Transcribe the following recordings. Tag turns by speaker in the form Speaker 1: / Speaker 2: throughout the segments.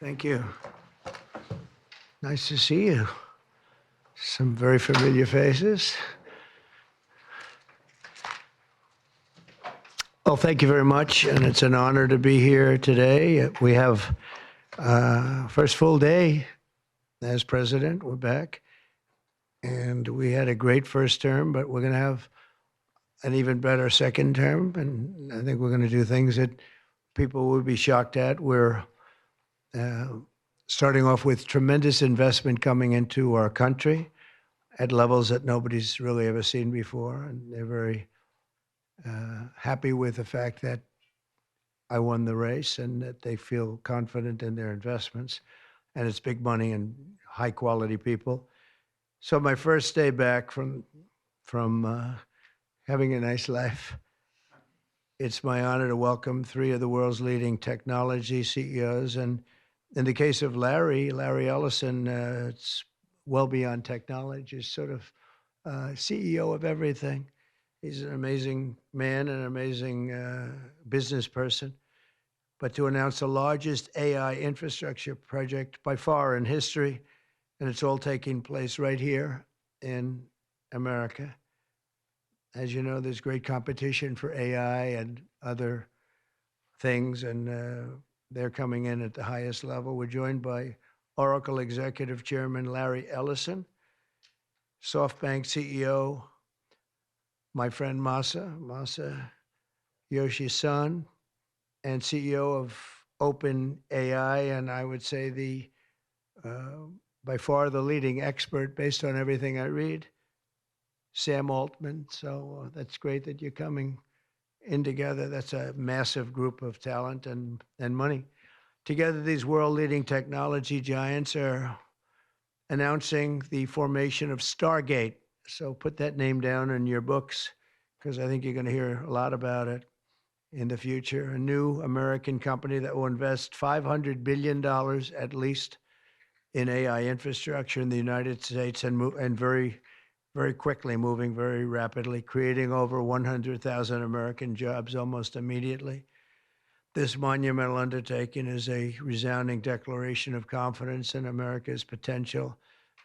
Speaker 1: Thank you. Nice to see you. Some very familiar faces. Well, thank you very much, and it's an honor to be here today. We have first full day as president. We're back, and we had a great first term, but we're going to have an even better second term, and I think we're going to do things that people will be shocked at. We're starting off with tremendous investment coming into our country at levels that nobody's really ever seen before, and they're very happy with the fact that I won the race and that they feel confident in their investments, and it's big money and high quality people. So my first day back from having a nice life, it's my honor to welcome three of the world's leading technology CEOs. And in the case of Larry Ellison, it's well beyond technology. He's sort of CEO of everything. He's an amazing man and an amazing business person. But to announce the largest AI infrastructure project by far in history, and it's all taking place right here in America. As you know, there's great competition for AI and other things, and they're coming in at the highest level. We're joined by Oracle Executive Chairman Larry Ellison, SoftBank CEO, my friend Masa Yoshi's son, and CEO of OpenAI, and I would say by far the leading expert based on everything I read, Sam Altman. So that's great that you're coming in together. That's a massive group of talent and money. Together, these world-leading technology giants are announcing the formation of Stargate. So put that name down in your books, because I think you're going to hear a lot about it in the future. A new American company that will invest $500 billion at least in AI infrastructure in the United States, and very, very quickly, moving very rapidly, creating over 100,000 American jobs almost immediately. This monumental undertaking is a resounding declaration of confidence in America's potential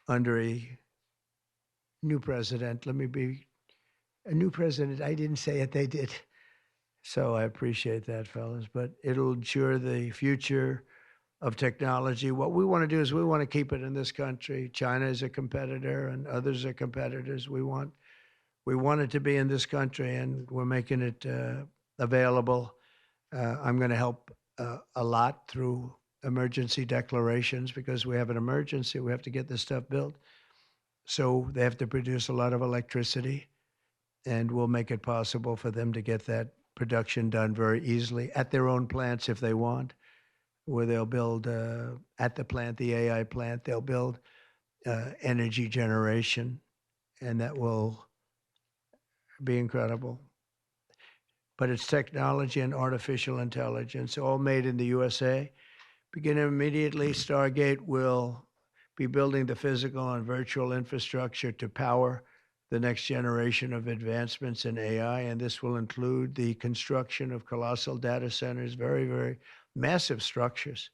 Speaker 1: under a new president. Let me be a new president. I didn't say it, they did. So I appreciate that, fellas. But it'll ensure the future of technology. What we want to do is we want to keep it in this country. China is a competitor and others are competitors. We want it to be in this country, and we're making it available. I'm going to help a lot through emergency declarations, because we have an emergency. We have to get this stuff built. So they have to produce a lot of electricity, and we'll make it possible for them to get that production done very easily at their own plants if they want, where they'll build at the plant, the AI plant, they'll build energy generation, and that will be incredible. But it's technology and artificial intelligence, all made in the USA. Beginning immediately, Stargate will be building the physical and virtual infrastructure to power the next generation of advancements in AI, and this will include the construction of colossal data centers, very, very massive structures.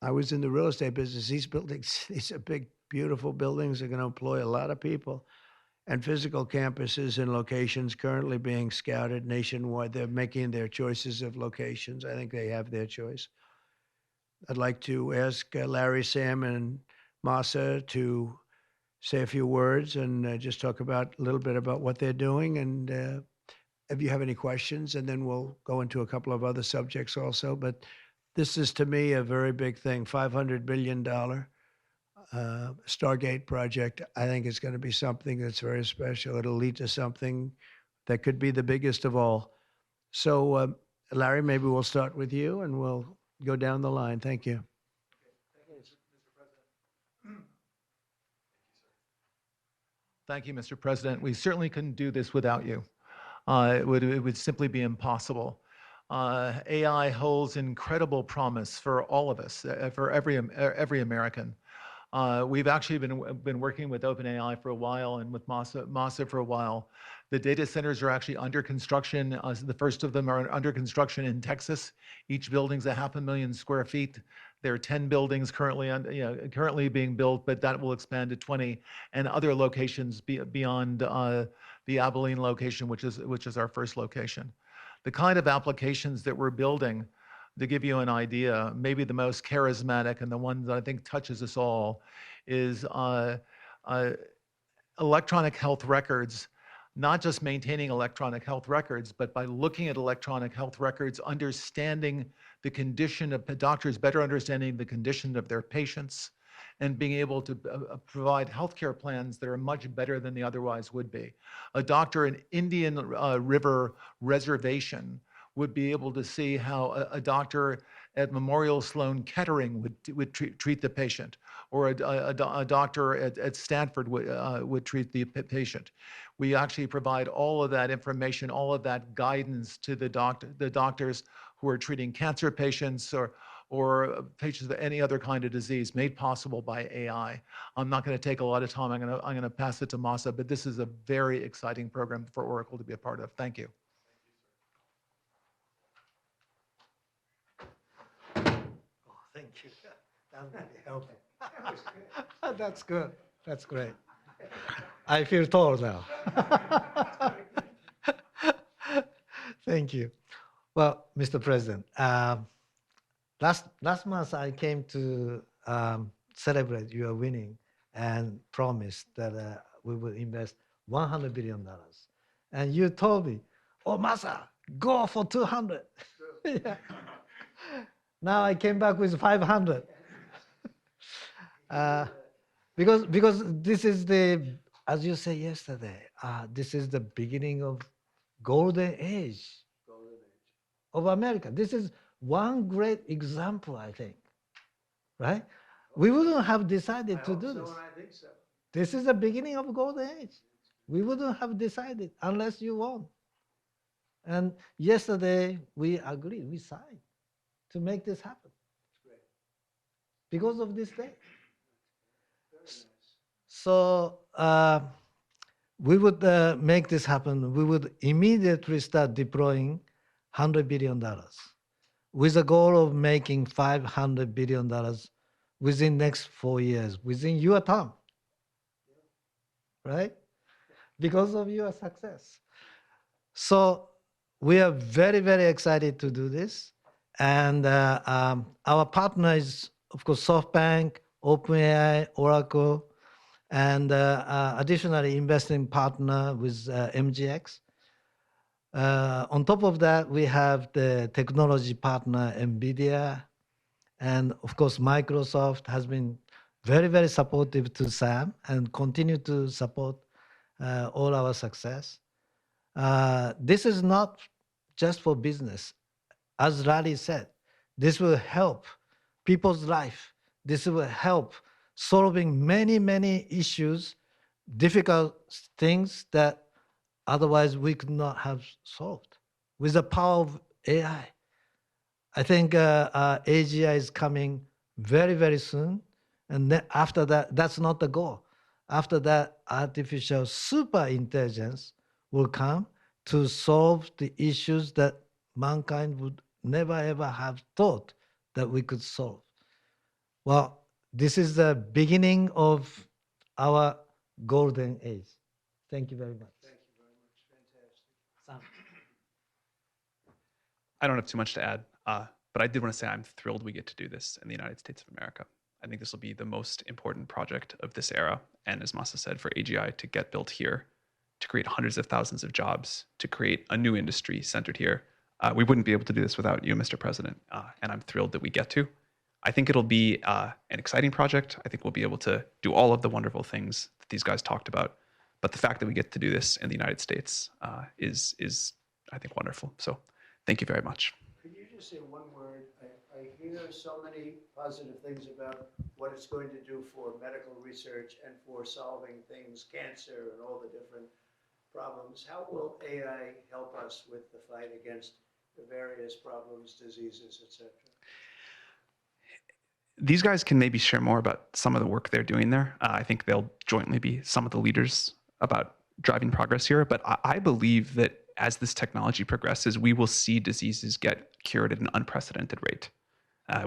Speaker 1: I was in the real estate business. These buildings, these are big, beautiful buildings. They're going to employ a lot of people. And physical campuses and locations currently being scouted nationwide. They're making their choices of locations. I think they have their choice. I'd like to ask Larry, Sam, and Masa to say a few words and just talk about a little bit about what they're doing, and if you have any questions, and then we'll go into a couple of other subjects also. But this is, to me, a very big thing. $500 billion Stargate project. I think it's going to be something that's very special. It'll lead to something that could be the biggest of all. So, Larry, maybe we'll start with you, and we'll go down the line. Thank you.
Speaker 2: Thank you, Mr. President. We certainly couldn't do this without you. It would simply be impossible. AI holds incredible promise for all of us, for every American. We've actually been working with OpenAI for a while and with Masa for a while. The data centers are actually under construction. The first of them are under construction in Texas. Each building's 500,000 square feet. There are 10 buildings currently being built, but that will expand to 20 and other locations beyond the Abilene location, which is our first location. The kind of applications that we're building, to give you an idea, maybe the most charismatic and the one that I think touches us all is electronic health records, not just maintaining electronic health records, but by looking at electronic health records, understanding the condition of doctors, better understanding the condition of their patients, and being able to provide healthcare plans that are much better than they otherwise would be. A doctor in Indian River Reservation would be able to see how a doctor at Memorial Sloan Kettering would treat the patient, or a doctor at Stanford would treat the patient. We actually provide all of that information, all of that guidance to the doctors who are treating cancer patients or patients with any other kind of disease, made possible by AI. I'm not going to take a lot of time. I'm going to pass it to Masa, but this is a very exciting program for Oracle to be a part of. Thank you.
Speaker 3: Thank you. That really helped. That's good. That's great. I feel tall now. Thank you. Well, Mr. President, last month I came to celebrate your winning and promised that we will invest $100 billion. And you told me, oh, Masa, go for 200. Yeah. Now I came back with 500. Because this is as you said yesterday, this is the beginning of golden age of America. This is one great example, I think, right? We wouldn't have decided to do this.
Speaker 1: I think so.
Speaker 3: This is the beginning of golden age. We wouldn't have decided unless you won. And yesterday we agreed, we signed to make this happen. Because of this day. So we would make this happen. We would immediately start deploying $100 billion with a goal of making $500 billion within next 4 years, within your term, right? Because of your success. So we are very, very excited to do this. And our partner is, of course, SoftBank, OpenAI, Oracle, and additionally investing partner with MGX. On top of that, we have the technology partner, NVIDIA, and of course, Microsoft has been very, very supportive to Sam and continue to support all our success. This is not just for business. As Larry said, this will help people's life. This will help solving many, many issues, difficult things that otherwise we could not have solved with the power of AI. I think AGI is coming very, very soon. And then after that, that's not the goal. After that, artificial super intelligence will come to solve the issues that mankind would never, ever have thought that we could solve. Well, this is the beginning of our golden age. Thank you very much.
Speaker 1: Thank you very much. Fantastic.
Speaker 3: Sam.
Speaker 4: I don't have too much to add, but I did want to say I'm thrilled we get to do this in the United States of America. I think this will be the most important project of this era. And as Masa said, for AGI to get built here, to create hundreds of thousands of jobs, to create a new industry centered here, we wouldn't be able to do this without you, Mr. President. And I'm thrilled that we get to. I think it'll be an exciting project. I think we'll be able to do all of the wonderful things that these guys talked about. But the fact that we get to do this in the United States is, I think, wonderful. So thank you very much.
Speaker 1: Could you just say one word? I hear so many positive things about what it's going to do for medical research and for solving things, cancer and all the different problems. How will AI help us with the fight against the various problems, diseases, et cetera?
Speaker 4: These guys can maybe share more about some of the work they're doing there. I think they'll jointly be some of the leaders about driving progress here. But I believe that as this technology progresses, we will see diseases get cured at an unprecedented rate.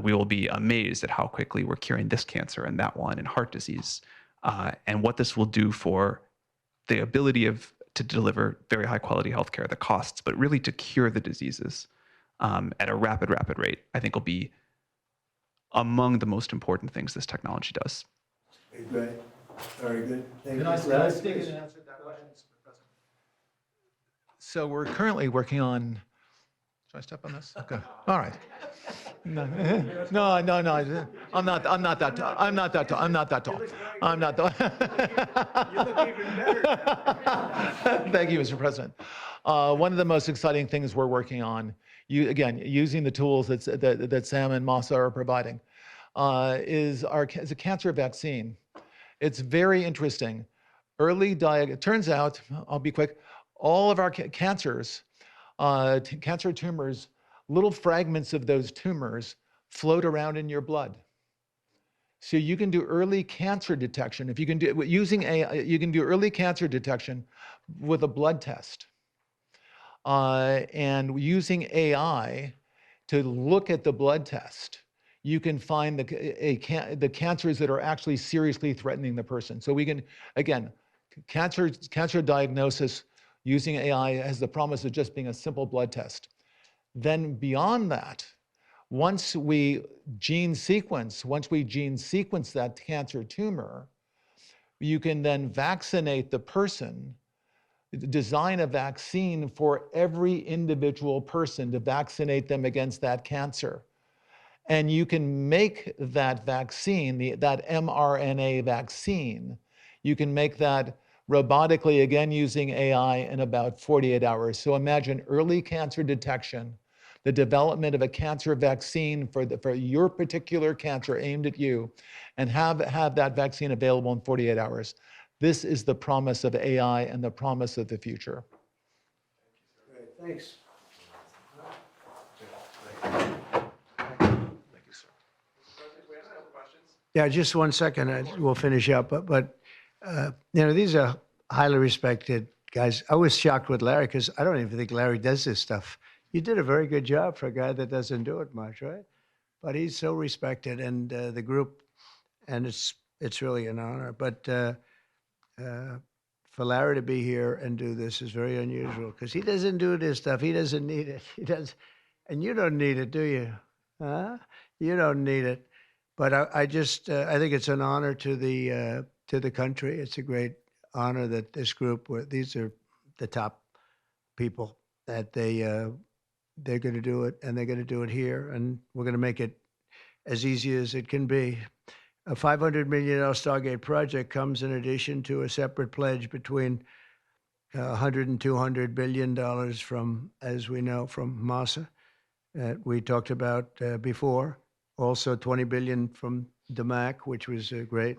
Speaker 4: We will be amazed at how quickly we're curing this cancer and that one and heart disease, and what this will do for the ability to deliver very high quality healthcare, the costs, but really to cure the diseases at a rapid rate, I think will be among the most important things this technology does.
Speaker 1: Great. Very good. Thank
Speaker 2: Can
Speaker 1: you.
Speaker 2: I
Speaker 1: Larry,
Speaker 2: stick
Speaker 1: please.
Speaker 2: in and answer that question, Mr. President? So we're currently working on. Should I step on this? Okay. All right. No, no, no, no. I'm not that tall. I'm not that tall. I'm not that tall. I'm not tall.
Speaker 1: You look even better now.
Speaker 2: Thank you, Mr. President. One of the most exciting things we're working on, using the tools that Sam and Masa are providing, is a cancer vaccine. It's very interesting. It turns out, I'll be quick, all of our cancers, cancer tumors, little fragments of those tumors float around in your blood. So you can do early cancer detection. If you can do using AI, you can do early cancer detection with a blood test. And using AI to look at the blood test, you can find the cancers that are actually seriously threatening the person. So we can, again, cancer diagnosis using AI has the promise of just being a simple blood test. Then beyond that, once we gene sequence that cancer tumor, you can then vaccinate the person, design a vaccine for every individual person to vaccinate them against that cancer. And you can make that vaccine, that mRNA vaccine, you can make that robotically, again, using AI in about 48 hours. So imagine early cancer detection, the development of a cancer vaccine for your particular cancer aimed at you, and have that vaccine available in 48 hours. This is the promise of AI and the promise of the future.
Speaker 1: Great. Thanks. Yeah, just 1 second. We'll finish up. But these are highly respected guys. I was shocked with Larry because I don't even think Larry does this stuff. You did a very good job for a guy that doesn't do it much, right? But he's so respected, and the group, and it's really an honor. But for Larry to be here and do this is very unusual because he doesn't do this stuff. He doesn't need it. He does, and you don't need it, do you? Huh? You don't need it. But I think it's an honor to the country. It's a great honor that this group, these are the top people, that they're going to do it, and they're going to do it here, and we're going to make it as easy as it can be. A $500 million Stargate project comes in addition to a separate pledge between $100 and $200 billion from, as we know, from Masa that we talked about before. Also, $20 billion from DMAC, which was great,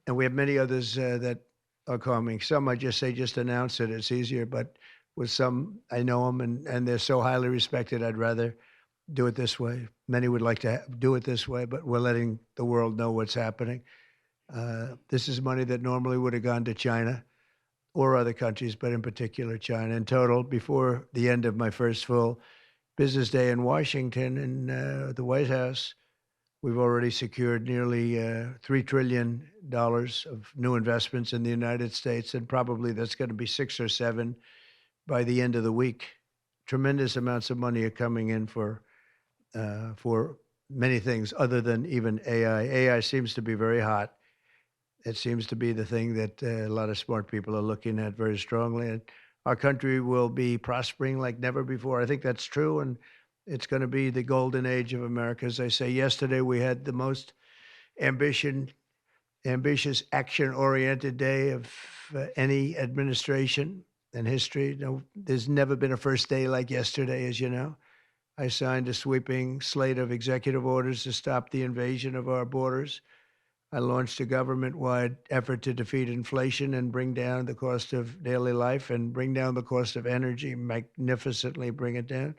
Speaker 1: and we have many others that are coming. Some I just announce it. It's easier, but with some, I know them, and they're so highly respected. I'd rather do it this way. Many would like to do it this way, but we're letting the world know what's happening. This is money that normally would have gone to China or other countries, but in particular China. In total, before the end of my first full business day in Washington in the White House, we've already secured nearly $3 trillion of new investments in the United States, and probably that's going to be 6 or 7 by the end of the week. Tremendous amounts of money are coming in for many things other than even AI. AI seems to be very hot. It seems to be the thing that a lot of smart people are looking at very strongly. And our country will be prospering like never before. I think that's true. And it's going to be the golden age of America. As I say, yesterday we had the most ambitious, action-oriented day of any administration in history. No, there's never been a first day like yesterday, as you know. I signed a sweeping slate of executive orders to stop the invasion of our borders. I launched a government-wide effort to defeat inflation and bring down the cost of daily life and bring down the cost of energy, magnificently bring it down.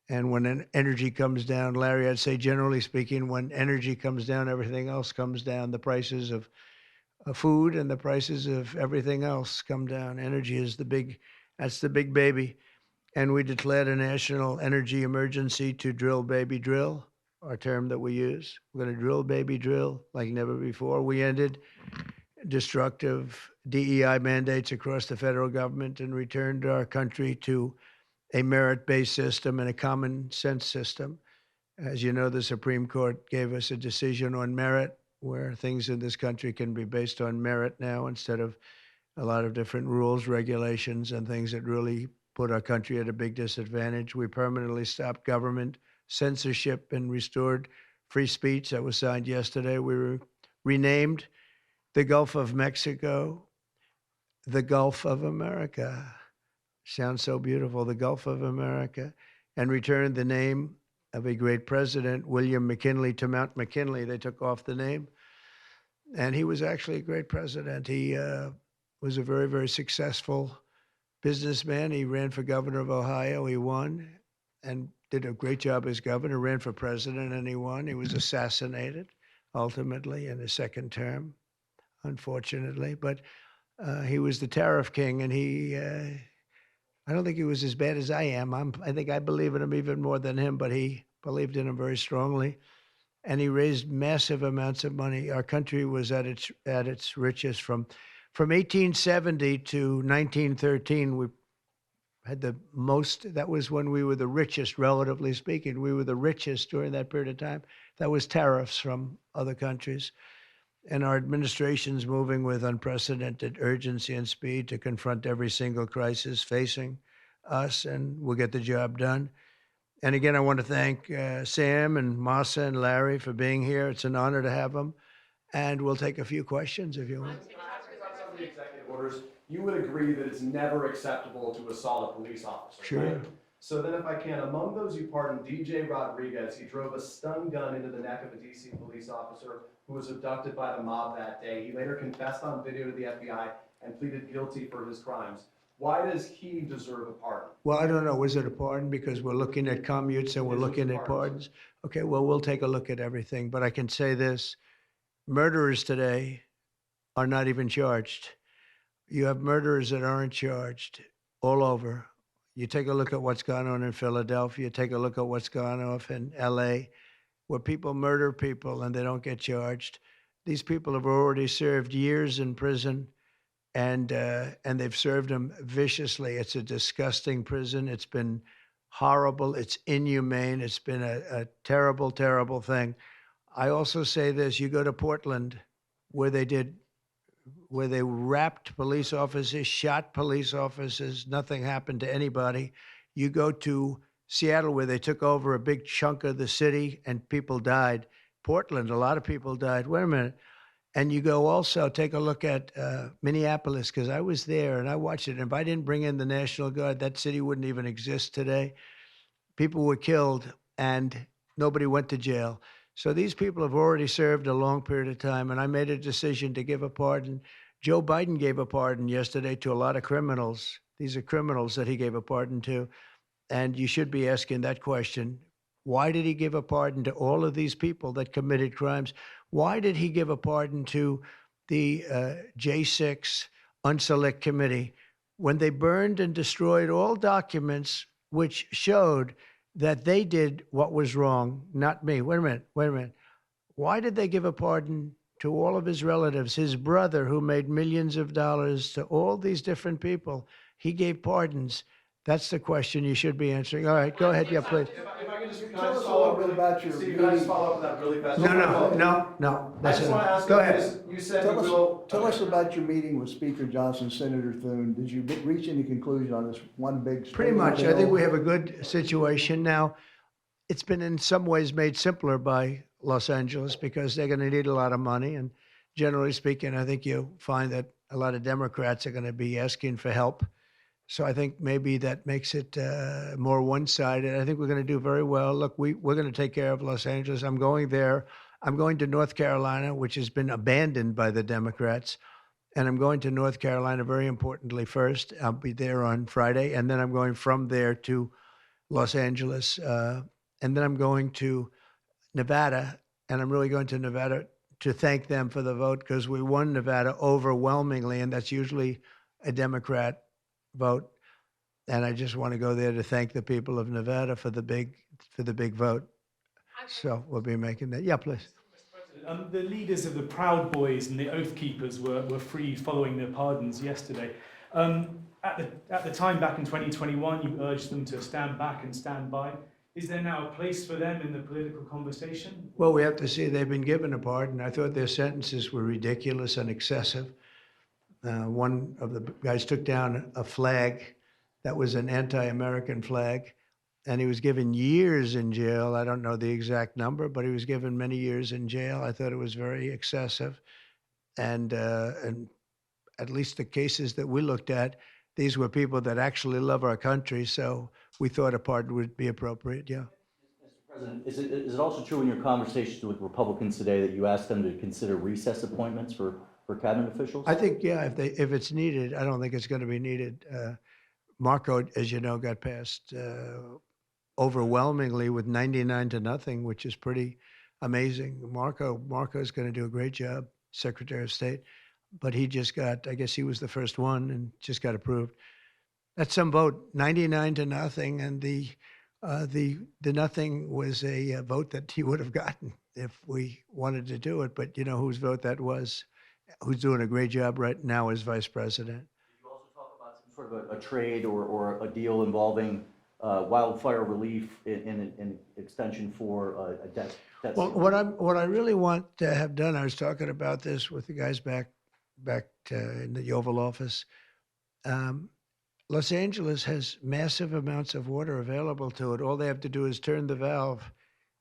Speaker 1: And when energy comes down, Larry, I'd say generally speaking, when energy comes down, everything else comes down. The prices of food and the prices of everything else come down. Energy is that's the big baby. And we declared a national energy emergency to drill, baby, drill. our term that we use. We're going to drill, baby, drill like never before. We ended destructive DEI mandates across the federal government and returned our country to a merit-based system and a common sense system. As you know, the Supreme Court gave us a decision on merit, where things in this country can be based on merit now instead of a lot of different rules, regulations, and things that really put our country at a big disadvantage. We permanently stopped government censorship and restored free speech. That was signed yesterday. We renamed the Gulf of Mexico the Gulf of America. Sounds so beautiful, the Gulf of America, and returned the name of a great president, William McKinley, to Mount McKinley. They took off the name, and he was actually a great president. He was a very, very successful businessman. He ran for governor of Ohio. He won and did a great job as governor, ran for president, and he won. He was assassinated ultimately in his second term, unfortunately. But he was the tariff king, and I don't think he was as bad as I am. I think I believe in him even more than him, but he believed in him very strongly. And he raised massive amounts of money. Our country was at its richest from 1870 to 1913. We had the most. That was when we were the richest, relatively speaking. We were the richest during that period of time. That was tariffs from other countries. And our administration's moving with unprecedented urgency and speed to confront every single crisis facing us, and we'll get the job done. And again, I want to thank Sam and Masa and Larry for being here. It's an honor to have them. And we'll take a few questions if you want.
Speaker 5: Can I ask about some of the executive orders? You would agree that it's never acceptable to assault a police officer,
Speaker 1: Sure.
Speaker 5: right? So then if I can, among those you pardoned, DJ Rodriguez, he drove a stun gun into the neck of a DC police officer who was abducted by the mob that day. He later confessed on video to the FBI and pleaded guilty for his crimes. Why does he deserve a pardon?
Speaker 1: Well, I don't know. Was it a pardon? Because we're looking at commutes and we're looking at pardons. Okay, well, we'll take a look at everything. But I can say this. Murderers today are not even charged. You have murderers that aren't charged all over. You take a look at what's gone on in Philadelphia, take a look at what's gone on in LA, where people murder people and they don't get charged. These people have already served years in prison, and they've served them viciously. It's a disgusting prison. It's been horrible. It's inhumane. It's been a terrible, terrible thing. I also say this, you go to Portland, where they wrapped police officers, shot police officers, nothing happened to anybody. You go to Seattle, where they took over a big chunk of the city and people died. Portland, a lot of people died. Wait a minute. And you go also, take a look at Minneapolis, because I was there and I watched it. And if I didn't bring in the National Guard, that city wouldn't even exist today. People were killed and nobody went to jail. So these people have already served a long period of time, and I made a decision to give a pardon. Joe Biden gave a pardon yesterday to a lot of criminals. These are criminals that he gave a pardon to. And you should be asking that question. Why did he give a pardon to all of these people that committed crimes? Why did he give a pardon to the J6 Unselect Committee when they burned and destroyed all documents which showed that they did what was wrong, not me? Wait a minute. Why did they give a pardon to all of his relatives, his brother who made millions of dollars, to all these different people? He gave pardons. That's the question you should be answering. All right, go ahead. Yeah, please.
Speaker 5: If I could just
Speaker 6: Tell us a little bit about your
Speaker 5: Steve, can I just
Speaker 6: meeting.
Speaker 5: follow up with that really fast?
Speaker 1: No.
Speaker 5: I
Speaker 1: That's
Speaker 5: just
Speaker 1: it.
Speaker 5: want to ask
Speaker 1: Go
Speaker 5: you,
Speaker 1: ahead.
Speaker 5: because you said
Speaker 6: Tell
Speaker 5: you will.
Speaker 6: tell us about your meeting with Speaker Johnson, Senator Thune. Did you reach any conclusion on this one big?
Speaker 1: Pretty much. I think we have a good situation now. It's been in some ways made simpler by Los Angeles because they're going to need a lot of money. And generally speaking, I think you'll find that a lot of Democrats are going to be asking for help. So I think maybe that makes it more one-sided. I think we're going to do very well. Look, we're going to take care of Los Angeles. I'm going there. I'm going to North Carolina, which has been abandoned by the Democrats. And I'm going to North Carolina, very importantly, first. I'll be there on Friday. And then I'm going from there to Los Angeles. And then I'm going to Nevada. And I'm really going to Nevada to thank them for the vote, because we won Nevada overwhelmingly. And that's usually a Democrat vote. And I just want to go there to thank the people of Nevada for the big vote. So we'll be making that. Yeah, please.
Speaker 7: The leaders of the Proud Boys and the Oath Keepers were freed following their pardons yesterday. At the time, back in 2021, you urged them to stand back and stand by. Is there now a place for them in the political conversation?
Speaker 1: Well, we have to see they've been given a pardon. I thought their sentences were ridiculous and excessive. One of the guys took down a flag that was an anti-American flag, and he was given years in jail. I don't know the exact number, but he was given many years in jail. I thought it was very excessive. And at least the cases that we looked at, these were people that actually love our country. So we thought a pardon would be appropriate. Yeah.
Speaker 8: Mr. President, is it also true in your conversations with Republicans today that you asked them to consider recess appointments for cabinet officials?
Speaker 1: I think, yeah, if it's needed, I don't think it's going to be needed. Marco, as you know, got passed overwhelmingly with 99-0, which is pretty amazing. Marco is going to do a great job, Secretary of State, but he just got, I guess he was the first one and just got approved. That's some vote, 99-0, and the nothing was a vote that he would have gotten if we wanted to do it. But you know whose vote that was? Who's doing a great job right now as vice president.
Speaker 8: Did you also talk about some sort of a trade or a deal involving wildfire relief in extension for a debt?
Speaker 1: Well, what I really want to have done, I was talking about this with the guys back in the Oval Office. Los Angeles has massive amounts of water available to it. All they have to do is turn the valve,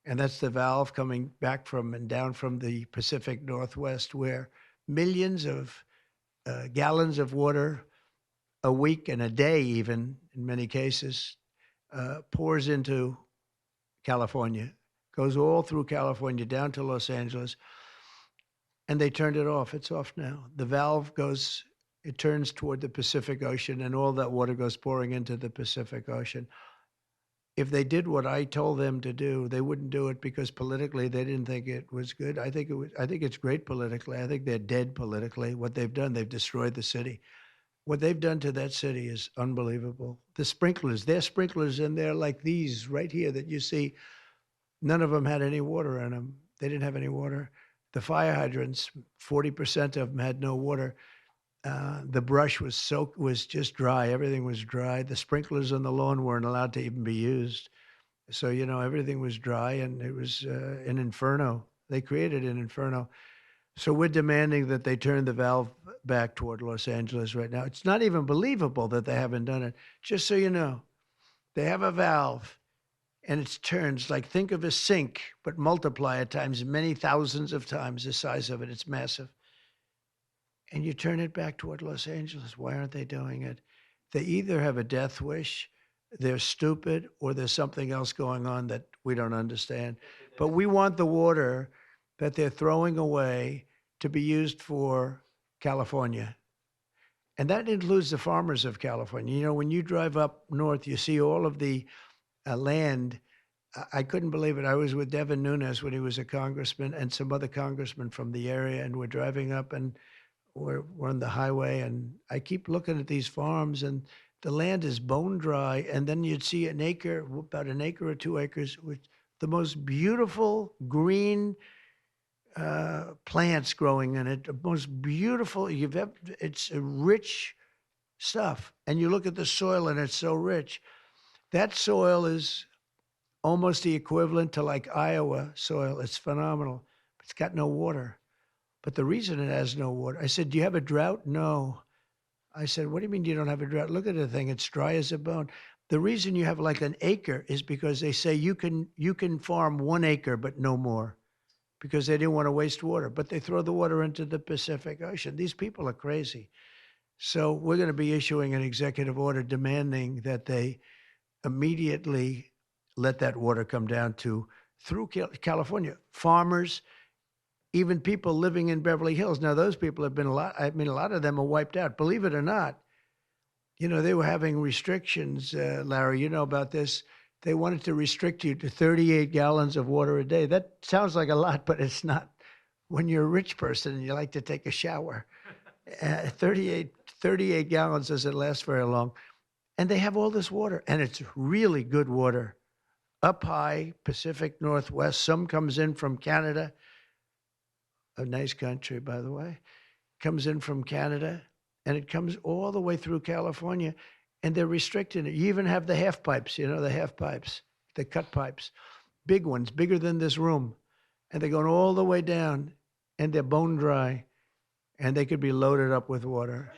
Speaker 1: and that's the valve coming back from and down from the Pacific Northwest, where millions of gallons of water a week and a day, even in many cases, pours into California, goes all through California down to Los Angeles, and they turned it off. It's off now. The valve goes, it turns toward the Pacific Ocean, and all that water goes pouring into the Pacific Ocean. If they did what I told them to do, they wouldn't do it because politically they didn't think it was good. I think it's great politically. I think they're dead politically. What they've done, they've destroyed the city. What they've done to that city is unbelievable. The sprinklers, their sprinklers in there like these right here that you see, none of them had any water in them. They didn't have any water. The fire hydrants, 40% of them had no water. The brush was just dry. Everything was dry. The sprinklers on the lawn weren't allowed to even be used. So, you know, everything was dry, and it was an inferno. They created an inferno. So we're demanding that they turn the valve back toward Los Angeles right now. It's not even believable that they haven't done it. Just so you know, they have a valve, and it turns like, think of a sink, but multiply it times many thousands of times the size of it. It's massive. And you turn it back toward Los Angeles. Why aren't they doing it? They either have a death wish, they're stupid, or there's something else going on that we don't understand. But we want the water that they're throwing away to be used for California. And that includes the farmers of California. You know, when you drive up north, you see all of the land. I couldn't believe it. I was with Devin Nunes when he was a congressman and some other congressmen from the area, and we're driving up and we're on the highway, and I keep looking at these farms, and the land is bone dry. And then you'd see an acre, about an acre or 2 acres, with the most beautiful green plants growing in it, the most beautiful you've ever. It's a rich stuff, and you look at the soil, and it's so rich. That soil is almost the equivalent to like Iowa soil. It's phenomenal. It's got no water. But the reason it has no water, I said, do you have a drought? No. I said, what do you mean you don't have a drought? Look at the thing. It's dry as a bone. The reason you have like an acre is because they say you can farm 1 acre, but no more, because they didn't want to waste water. But they throw the water into the Pacific Ocean. These people are crazy. So we're going to be issuing an executive order demanding that they immediately let that water come down through California. Farmers, even people living in Beverly Hills. Now, those people have been a lot of them are wiped out. Believe it or not, you know, they were having restrictions, Larry, you know about this. They wanted to restrict you to 38 gallons of water a day. That sounds like a lot, but it's not. When you're a rich person and you like to take a shower, 38 gallons doesn't last very long. And they have all this water, and it's really good water. up high, Pacific Northwest. Some comes in from Canada, a nice country, by the way, comes in from Canada, and it comes all the way through California, and they're restricting it. You even have the half pipes, the half pipes, the cut pipes, big ones, bigger than this room, and they're going all the way down, and they're bone dry, and they could be loaded up with water.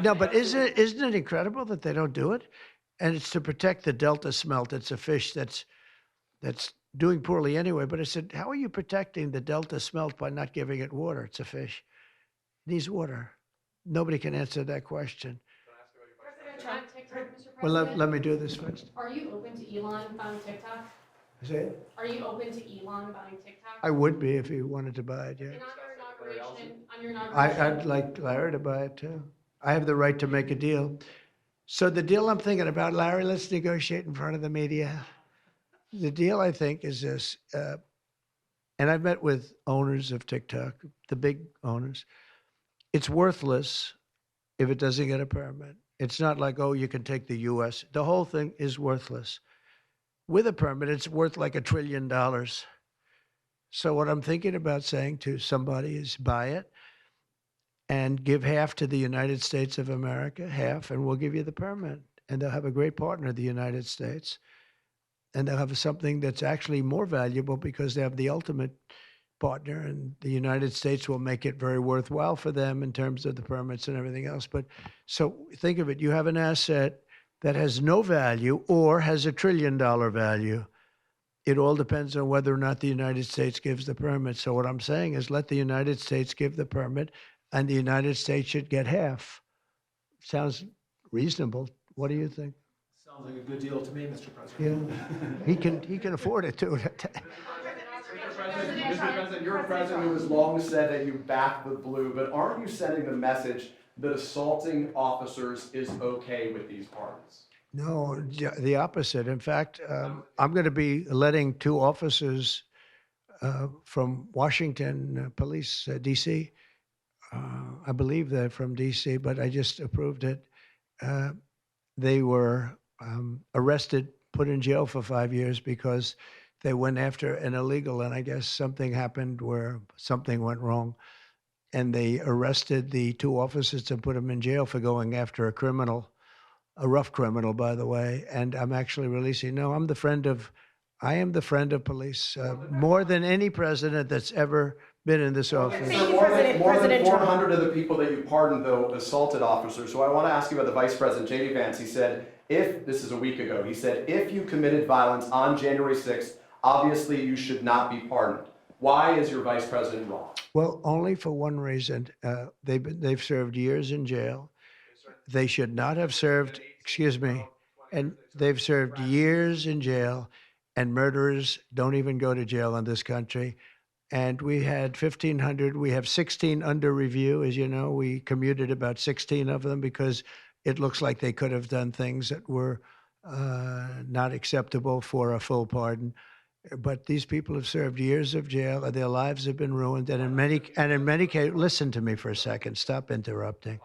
Speaker 1: No, but isn't it incredible that they don't do it? And it's to protect the Delta smelt. It's a fish that's doing poorly anyway. But I said, how are you protecting the Delta smelt by not giving it water? It's a fish. It needs water. Nobody can answer that question.
Speaker 9: President Trump, TikTok, Mr.
Speaker 1: Well,
Speaker 9: President.
Speaker 1: let me do this first.
Speaker 9: Are you open to Elon buying TikTok?
Speaker 1: Say it.
Speaker 9: Are you open to Elon buying TikTok?
Speaker 1: I would be if he wanted to buy it, yeah.
Speaker 9: And on your inauguration,
Speaker 1: I'd like Larry to buy it too. I have the right to make a deal. So the deal I'm thinking about, Larry, let's negotiate in front of the media. The deal I think is this, and I've met with owners of TikTok, the big owners. It's worthless if it doesn't get a permit. It's not like, oh, you can take the US. The whole thing is worthless. With a permit, it's worth like $1 trillion. So what I'm thinking about saying to somebody is buy it and give half to the United States of America, half, and we'll give you the permit. And they'll have a great partner, the United States. And they'll have something that's actually more valuable because they have the ultimate partner, and the United States will make it very worthwhile for them in terms of the permits and everything else. But so think of it, you have an asset that has no value or has $1 trillion value. It all depends on whether or not the United States gives the permit. So what I'm saying is let the United States give the permit, and the United States should get half. Sounds reasonable. What do you think?
Speaker 7: Sounds like a good deal to me, Mr. President.
Speaker 1: Yeah, he can afford it too.
Speaker 5: Mr. President, you're a president who has long said that you back the blue, but aren't you sending the message that assaulting officers is okay with these pardons?
Speaker 1: No, the opposite. In fact, I'm going to be letting 2 officers from Washington Police, D.C. I believe they're from D.C., but I just approved it. They were arrested, put in jail for 5 years because they went after an illegal, and I guess something happened where something went wrong. And they arrested the 2 officers and put them in jail for going after a criminal, a rough criminal, by the way. And I'm actually releasing. No, I am the friend of police, more than any president that's ever been in this office.
Speaker 9: Thank you,
Speaker 5: More
Speaker 9: President
Speaker 5: than
Speaker 9: Trump.
Speaker 5: 400 of the people that you pardoned, though, assaulted officers. So I want to ask you about the Vice President, J.D. Vance. He said, this is a week ago, he said, if you committed violence on January 6th, obviously you should not be pardoned. Why is your Vice President wrong?
Speaker 1: Well, only for one reason. They've served years in jail. They should not have served, and they've served years in jail, and murderers don't even go to jail in this country. And we had 1,500. We have 16 under review. As you know, we commuted about 16 of them because it looks like they could have done things that were not acceptable for a full pardon. But these people have served years of jail, and their lives have been ruined. And in many cases, listen to me for a second. Stop interrupting.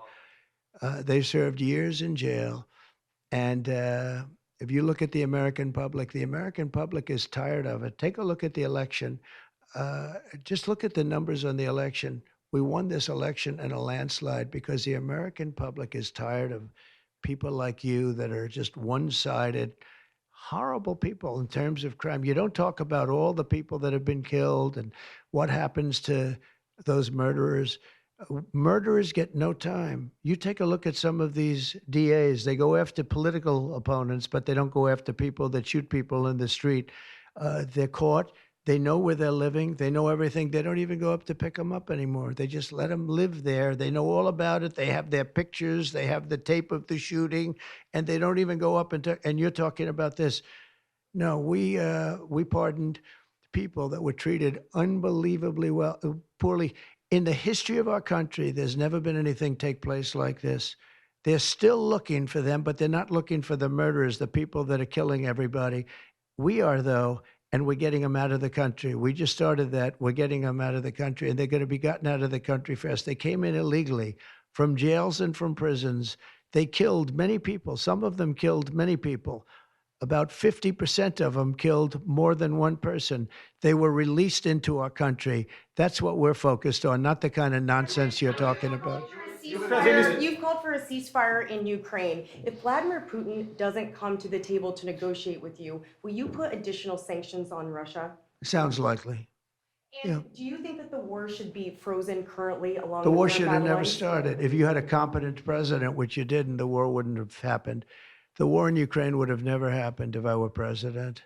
Speaker 1: They've served years in jail, and if you look at the American public is tired of it. Take a look at the election. Just look at the numbers on the election. We won this election in a landslide because the American public is tired of people like you that are just one-sided, horrible people in terms of crime. You don't talk about all the people that have been killed and what happens to those murderers. Murderers get no time. You take a look at some of these DAs. They go after political opponents, but they don't go after people that shoot people in the street. They're caught. They know where they're living. They know everything. They don't even go up to pick them up anymore. They just let them live there. They know all about it. They have their pictures. They have the tape of the shooting, and they don't even go up and you're talking about this. No, we pardoned people that were treated unbelievably poorly. In the history of our country, there's never been anything take place like this. They're still looking for them, but they're not looking for the murderers, the people that are killing everybody. We are, though. And we're getting them out of the country. We just started that. We're getting them out of the country, and they're going to be gotten out of the country fast. They came in illegally from jails and from prisons. They killed many people. Some of them killed many people. about 50% of them killed more than one person. They were released into our country. That's what we're focused on, not the kind of nonsense you're talking about.
Speaker 10: You've called for a ceasefire in Ukraine. If Vladimir Putin doesn't come to the table to negotiate with you, will you put additional sanctions on Russia?
Speaker 1: Sounds likely.
Speaker 10: And
Speaker 1: Yeah.
Speaker 10: do you think that the war should be frozen currently along
Speaker 1: The
Speaker 10: the
Speaker 1: war
Speaker 10: current
Speaker 1: should have
Speaker 10: battle
Speaker 1: never
Speaker 10: lines?
Speaker 1: started. If you had a competent president, which you didn't, the war wouldn't have happened. The war in Ukraine would have never happened if I were president.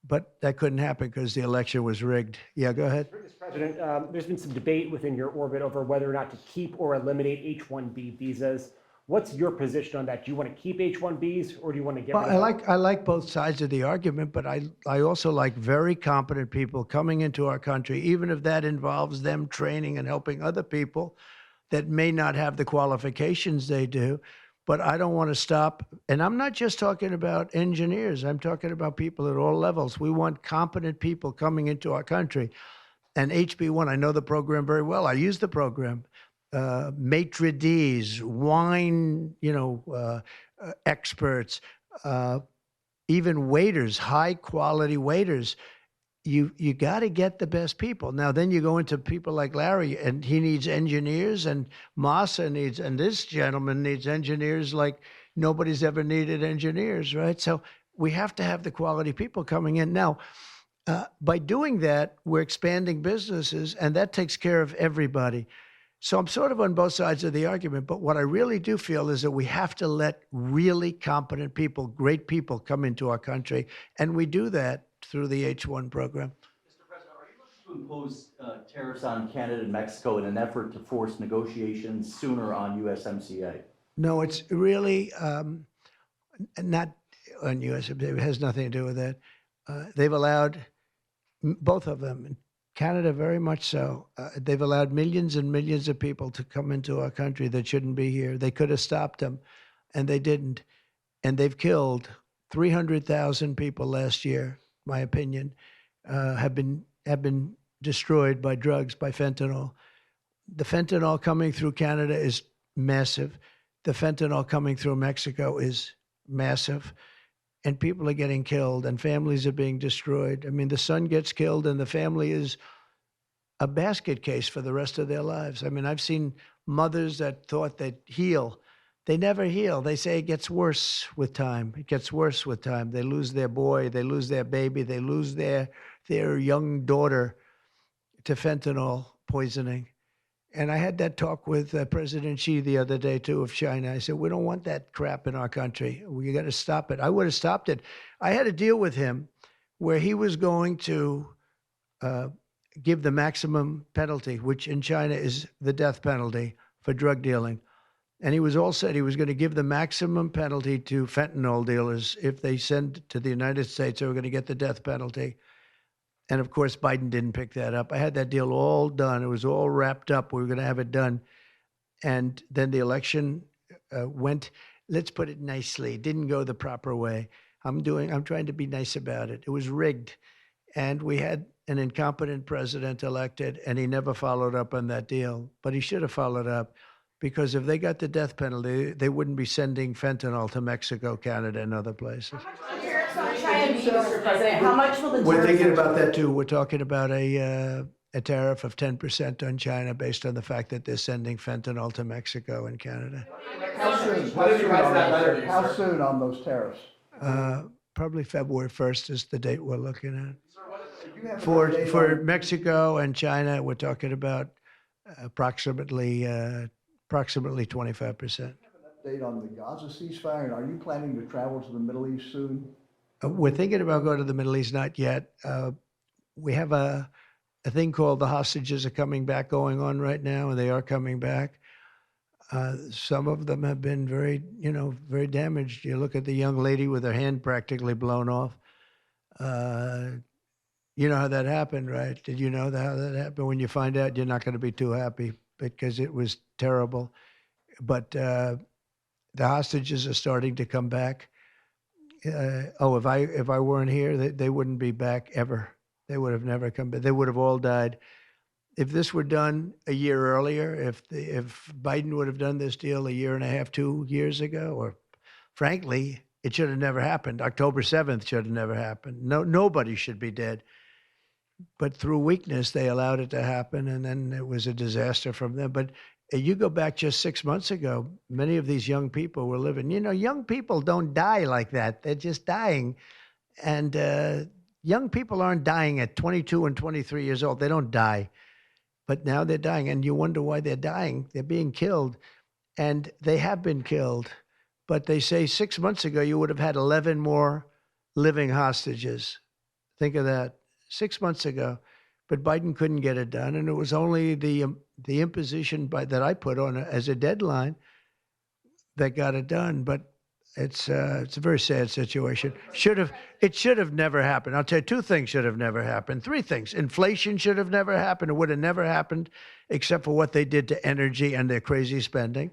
Speaker 1: But that couldn't happen because the election was rigged. Yeah, go ahead.
Speaker 11: Mr. President, there's been some debate within your orbit over whether or not to keep or eliminate H-1B visas. What's your position on that? Do you want to keep H-1Bs or do you want to get
Speaker 1: Well,
Speaker 11: rid of them?
Speaker 1: I like both sides of the argument, but I also like very competent people coming into our country, even if that involves them training and helping other people that may not have the qualifications they do. But I don't want to stop. And I'm not just talking about engineers. I'm talking about people at all levels. We want competent people coming into our country. And HB1, I know the program very well. I use the program. Maitre d's, wine, experts, even waiters, high quality waiters. You got to get the best people. Now, then you go into people like Larry, and he needs engineers, and Massa needs, and this gentleman needs engineers like nobody's ever needed engineers, right? So we have to have the quality people coming in. Now, by doing that, we're expanding businesses, and that takes care of everybody. So I'm sort of on both sides of the argument, but what I really do feel is that we have to let really competent people, great people come into our country, and we do that through the H-1 program.
Speaker 8: Mr. President, are you looking to impose tariffs on Canada and Mexico in an effort to force negotiations sooner on USMCA?
Speaker 1: No, it's really not on USMCA. It has nothing to do with that. They've allowed, both of them, Canada very much so. They've allowed millions and millions of people to come into our country that shouldn't be here. They could have stopped them, and they didn't. And they've killed 300,000 people last year, my opinion, have been destroyed by drugs, by fentanyl. The fentanyl coming through Canada is massive. The fentanyl coming through Mexico is massive. And people are getting killed, and families are being destroyed. I mean, the son gets killed, and the family is a basket case for the rest of their lives. I mean, I've seen mothers that thought they'd heal. They never heal. They say it gets worse with time. It gets worse with time. They lose their boy. They lose their baby. They lose their young daughter to fentanyl poisoning. And I had that talk with President Xi the other day, too, of China. I said, we don't want that crap in our country. We got to stop it. I would have stopped it. I had a deal with him where he was going to give the maximum penalty, which in China is the death penalty for drug dealing. And he was all said he was going to give the maximum penalty to fentanyl dealers. If they send to the United States, they were going to get the death penalty. And of course, Biden didn't pick that up. I had that deal all done. It was all wrapped up. We were going to have it done. And then the election went, let's put it nicely, didn't go the proper way. I'm trying to be nice about it. It was rigged. And we had an incompetent president elected, and he never followed up on that deal. But he should have followed up, because if they got the death penalty, they wouldn't be sending fentanyl to Mexico, Canada, and other places.
Speaker 10: Mr. President, how much will the
Speaker 1: We're thinking
Speaker 10: tariffs-
Speaker 1: about that too. We're talking about a tariff of 10% on China based on the fact that they're sending fentanyl to Mexico and Canada.
Speaker 6: How soon?
Speaker 5: Why did you write that letter to you,
Speaker 6: How
Speaker 5: sir?
Speaker 6: soon on those tariffs?
Speaker 1: Probably February 1st is the date we're looking at.
Speaker 6: Do you have an
Speaker 1: For
Speaker 6: update
Speaker 1: for
Speaker 6: on-
Speaker 1: Mexico and China, we're talking about approximately 25%.
Speaker 6: Update on the Gaza ceasefire, and are you planning to travel to the Middle East soon?
Speaker 1: We're thinking about going to the Middle East, not yet. We have a thing called the hostages are coming back going on right now, and they are coming back. Some of them have been very damaged. You look at the young lady with her hand practically blown off. You know how that happened, right? Did you know how that happened? When you find out, you're not going to be too happy because it was terrible. But the hostages are starting to come back. If I weren't here, they wouldn't be back ever. They would have never come back. They would have all died. If this were done a year earlier, if Biden would have done this deal a year and a half, 2 years ago, or frankly, It should have never happened. October 7th should have never happened. Nobody should be dead. But through weakness, they allowed it to happen, and then it was a disaster from them. But you go back just 6 months ago, many of these young people were living. Young people don't die like that. They're just dying. And young people aren't dying at 22 and 23 years old. They don't die. But now they're dying, and you wonder why they're dying. They're being killed, and they have been killed. But they say 6 months ago, you would have had 11 more living hostages. Think of that. 6 months ago. But Biden couldn't get it done, and it was only the imposition that I put on as a deadline that got it done. But it's a very sad situation. It should have never happened. I'll tell you, 2 things should have never happened. 3 things. Inflation should have never happened. It would have never happened except for what they did to energy and their crazy spending.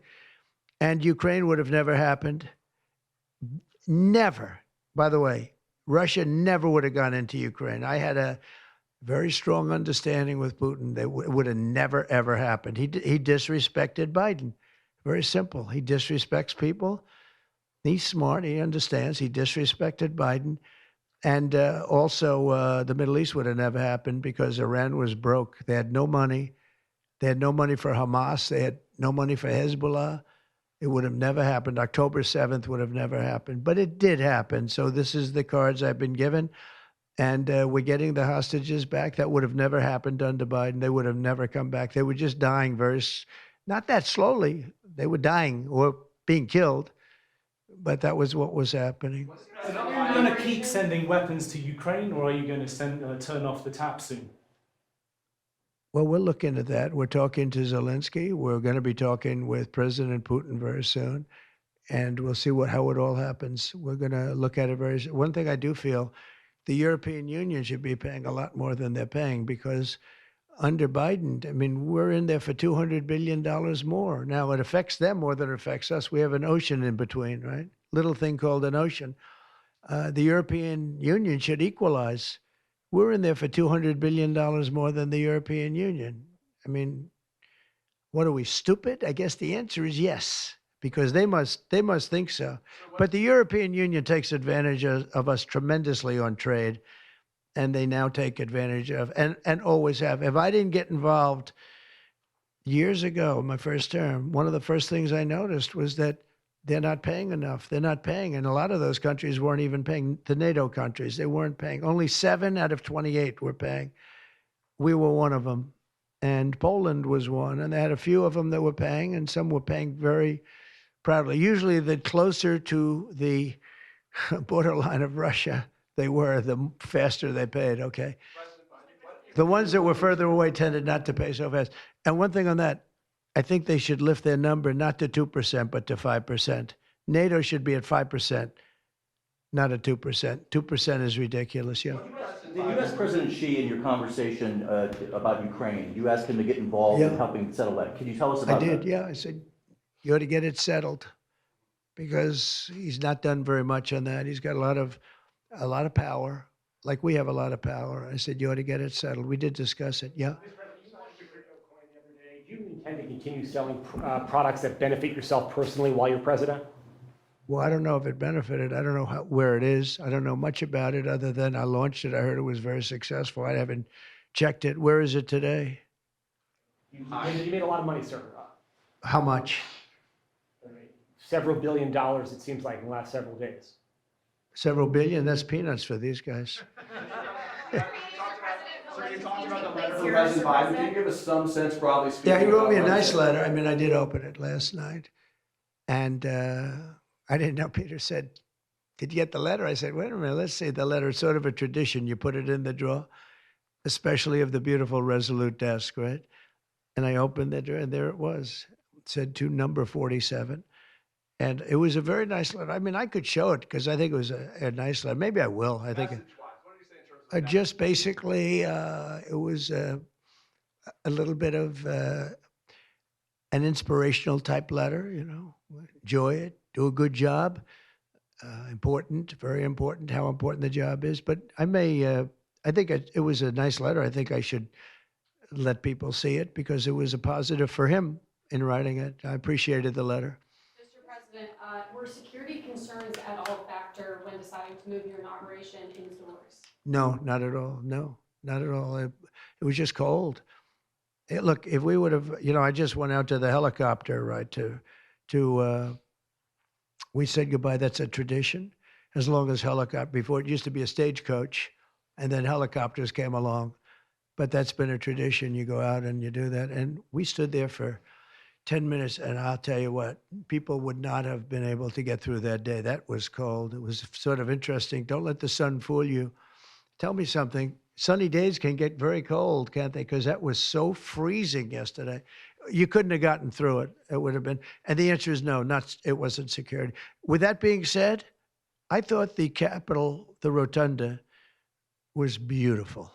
Speaker 1: And Ukraine would have never happened. Never. By the way, Russia never would have gone into Ukraine. I had a very strong understanding with Putin that it would have never, ever happened. He disrespected Biden. Very simple. He disrespects people. He's smart. He understands. He disrespected Biden. And also, the Middle East would have never happened because Iran was broke. They had no money. They had no money for Hamas. They had no money for Hezbollah. It would have never happened. October 7th would have never happened. But it did happen. So this is the cards I've been given. And we're getting the hostages back. That would have never happened under Biden. They would have never come back. They were just dying not that slowly. They were dying or being killed. But that was what was happening.
Speaker 7: And are you going to keep sending weapons to Ukraine, or are you going to turn off the tap soon?
Speaker 1: Well, we're looking at that. We're talking to Zelensky. We're going to be talking with President Putin very soon. And we'll see how it all happens. We're going to look at it very soon. One thing I do feel, the European Union should be paying a lot more than they're paying because under Biden, I mean, we're in there for $200 billion more. Now, it affects them more than it affects us. We have an ocean in between, right? Little thing called an ocean. The European Union should equalize. We're in there for $200 billion more than the European Union. I mean, what are we, stupid? I guess the answer is yes, because they must think so. But the European Union takes advantage of us tremendously on trade, and they now take advantage of, and always have. If I didn't get involved years ago, my first term, one of the first things I noticed was that they're not paying enough. They're not paying. And a lot of those countries weren't even paying. The NATO countries, they weren't paying. Only 7 out of 28 were paying. We were one of them. And Poland was one. And they had a few of them that were paying, and some were paying very proudly. Usually, the closer to the borderline of Russia they were, the faster they paid, okay? The ones that were further away tended not to pay so fast. And one thing on that, I think they should lift their number not to 2%, but to 5%. NATO should be at 5%, not at 2%. 2% is ridiculous, yeah.
Speaker 8: The U.S. President Xi, in your conversation about Ukraine, you asked him to get involved in helping settle that. Can you tell us about that?
Speaker 1: I did, yeah. I said, you ought to get it settled because he's not done very much on that. He's got a lot of power, like we have a lot of power. I said, you ought to get it settled. We did discuss it, yeah.
Speaker 11: Do you intend to continue selling products that benefit yourself personally while you're president?
Speaker 1: Well, I don't know if it benefited. I don't know where it is. I don't know much about it other than I launched it. I heard it was very successful. I haven't checked it. Where is it today?
Speaker 11: You made a lot of money, sir.
Speaker 1: How much?
Speaker 11: Several $1 billion, it seems like, in the last several days.
Speaker 1: Several billion? That's peanuts for these guys.
Speaker 5: President Biden, can you give us some sense, broadly speaking?
Speaker 1: Yeah, he wrote me a nice letter. I mean, I did open it last night. And I didn't know. Peter said, did you get the letter? I said, wait a minute, let's see the letter. It's sort of a tradition. You put it in the drawer, especially of the beautiful Resolute desk, right? And I opened the drawer, and there it was. It said to number 47. And it was a very nice letter. I mean, I could show it because I think it was a nice letter. Maybe I will. I think just basically, it was a little bit of an inspirational type letter, enjoy it, do a good job. Important, very important, how important the job is. But I think it was a nice letter. I think I should let people see it because it was a positive for him in writing it. I appreciated the letter.
Speaker 9: Mr. President, were security security concerns at all factor when deciding to move your inauguration indoors?
Speaker 1: No, not at all. No, not at all. It was just cold. Look, if we would have, I just went out to the helicopter, right, we said goodbye. That's a tradition. As long as before it used to be a stagecoach, and then helicopters came along. But that's been a tradition. You go out and you do that. And we stood there for 10 minutes, and I'll tell you what, people would not have been able to get through that day. That was cold. It was sort of interesting. Don't let the sun fool you. Tell me something. Sunny days can get very cold, can't they? Because that was so freezing yesterday. You couldn't have gotten through it. It would have been. And the answer is no, it wasn't security. With that being said, I thought the Capitol, the Rotunda, was beautiful.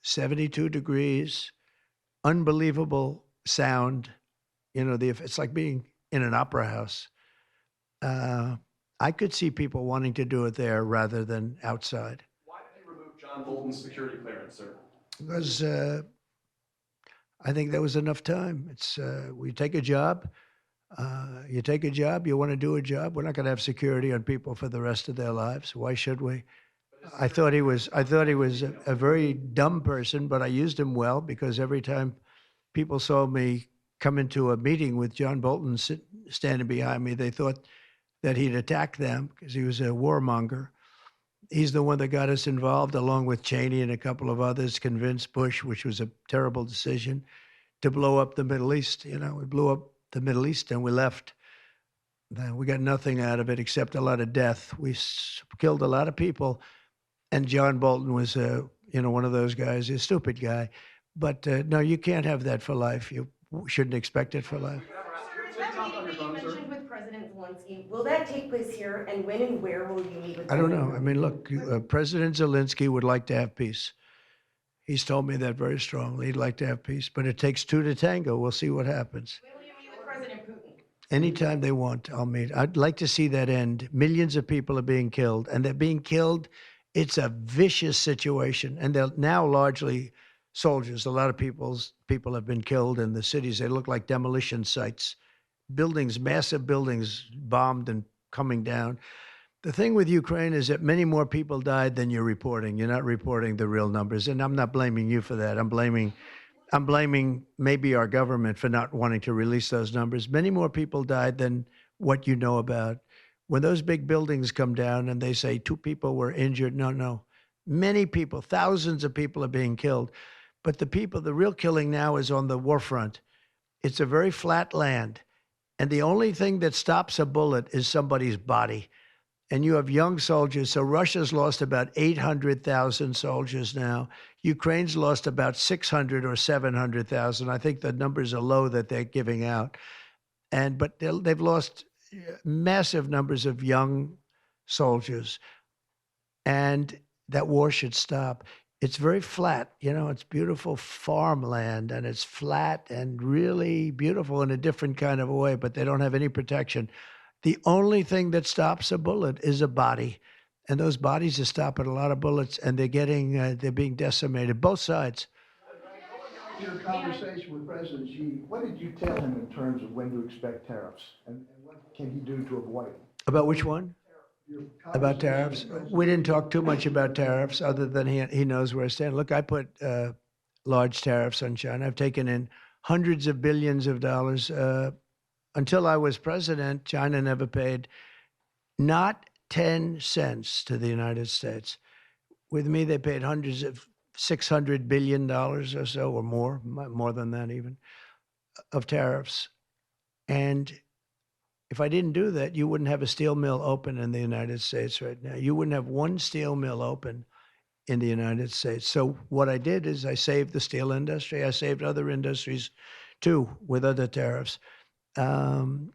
Speaker 1: 72 degrees, unbelievable sound. It's like being in an opera house. I could see people wanting to do it there rather than outside.
Speaker 5: Why did you remove John Bolton's security clearance, sir?
Speaker 1: Because I think there was enough time. We take a job. You take a job, you want to do a job. We're not going to have security on people for the rest of their lives. Why should we? I thought he was a very dumb person, but I used him well because every time people saw me come into a meeting with John Bolton standing behind me, they thought that he'd attack them because he was a warmonger. He's the one that got us involved, along with Cheney and a couple of others, convinced Bush, which was a terrible decision, to blow up the Middle East. We blew up the Middle East and we left. Then we got nothing out of it except a lot of death. We killed a lot of people. And John Bolton was, one of those guys, a stupid guy. But no, you can't have that for life. You shouldn't expect it for life.
Speaker 10: Sir, is that meeting that you mentioned with President Zelensky, will that take place here, and when and where will you meet with
Speaker 1: I don't
Speaker 10: President
Speaker 1: know. I mean, look, President Zelensky would like to have peace. He's told me that very strongly. He'd like to have peace, but it takes two to tango. We'll see what happens.
Speaker 10: When will you meet with President Putin?
Speaker 1: Anytime they want, I'll meet. I'd like to see that end. Millions of people are being killed, and they're being killed. It's a vicious situation, and they're now largely soldiers. A lot of people have been killed in the cities. They look like demolition sites. Buildings, massive buildings bombed and coming down. The thing with Ukraine is that many more people died than you're reporting. You're not reporting the real numbers, and I'm not blaming you for that. I'm blaming maybe our government for not wanting to release those numbers. Many more people died than what you know about. When those big buildings come down and they say 2 people were injured, no. Many people, thousands of people are being killed. But the real killing now is on the war front. It's a very flat land. And the only thing that stops a bullet is somebody's body. And you have young soldiers. So Russia's lost about 800,000 soldiers now. Ukraine's lost about 600 or 700,000. I think the numbers are low that they're giving out. But they've lost massive numbers of young soldiers. And that war should stop. It's very flat. It's beautiful farmland, and it's flat and really beautiful in a different kind of a way, but they don't have any protection. The only thing that stops a bullet is a body. And those bodies are stopping a lot of bullets, and they're being decimated, both sides.
Speaker 6: Your conversation with President Xi, what did you tell him in terms of when to expect tariffs? And what can he do to avoid them?
Speaker 1: About which one? About tariffs? We didn't talk too much about tariffs, other than he knows where I stand. Look, I put large tariffs on China. I've taken in hundreds of billions of dollars. Until I was president, China never paid not 10 cents to the United States. With me, they paid hundreds of $600 billion or so, or more than that even, of tariffs. And if I didn't do that, you wouldn't have a steel mill open in the United States right now. You wouldn't have one steel mill open in the United States. So what I did is I saved the steel industry. I saved other industries too with other tariffs. Other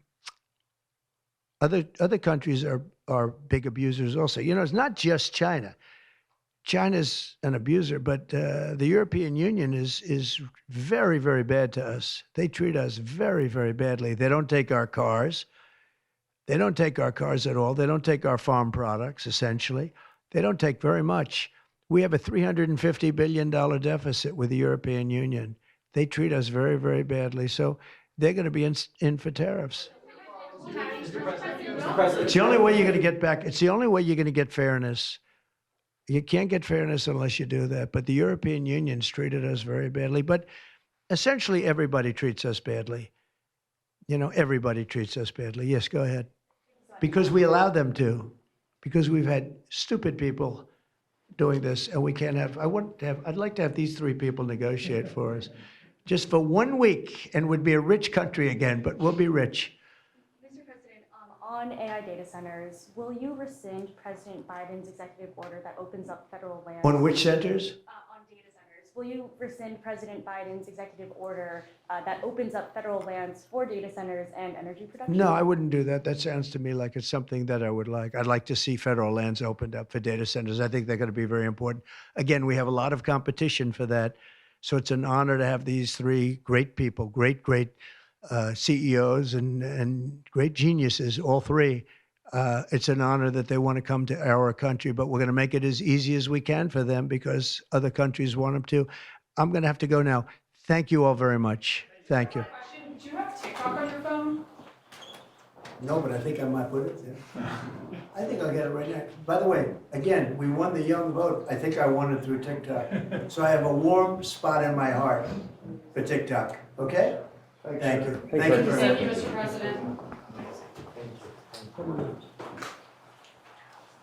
Speaker 1: countries are big abusers also. It's not just China. China's an abuser, but the European Union is very, very bad to us. They treat us very, very badly. They don't take our cars. They don't take our cars at all. They don't take our farm products, essentially. They don't take very much. We have a $350 billion deficit with the European Union. They treat us very, very badly. So they're going to be in for tariffs. It's the only way you're going to get back. It's the only way you're going to get fairness. You can't get fairness unless you do that. But the European Union's treated us very badly. But essentially, everybody treats us badly. You know, everybody treats us badly. Yes, go ahead. Because we allow them to. Because we've had stupid people doing this, and we can't have. I'd like to have these three people negotiate for us, just for 1 week, and we'd be a rich country again. But we'll be rich.
Speaker 12: Mr. President, on AI data centers, will you rescind President Biden's executive order that opens up federal land?
Speaker 1: On which centers?
Speaker 12: On data centers. Will you rescind President Biden's executive order that opens up federal lands for data centers and energy production?
Speaker 1: No, I wouldn't do that. That sounds to me like it's something that I would like. I'd like to see federal lands opened up for data centers. I think they're going to be very important. Again, we have a lot of competition for that. So it's an honor to have these three great people, great CEOs and great geniuses, all three. It's an honor that they want to come to our country, but we're going to make it as easy as we can for them because other countries want them to. I'm going to have to go now. Thank you all very much. Thank you.
Speaker 9: Do you have TikTok on your phone?
Speaker 1: No, but I think I might put it there. I think I'll get it right now. By the way, again, we won the young vote. I think I won it through TikTok. So I have a warm spot in my heart for TikTok. Okay? Thank you. Thank you very much.
Speaker 9: Thank you, Mr. President.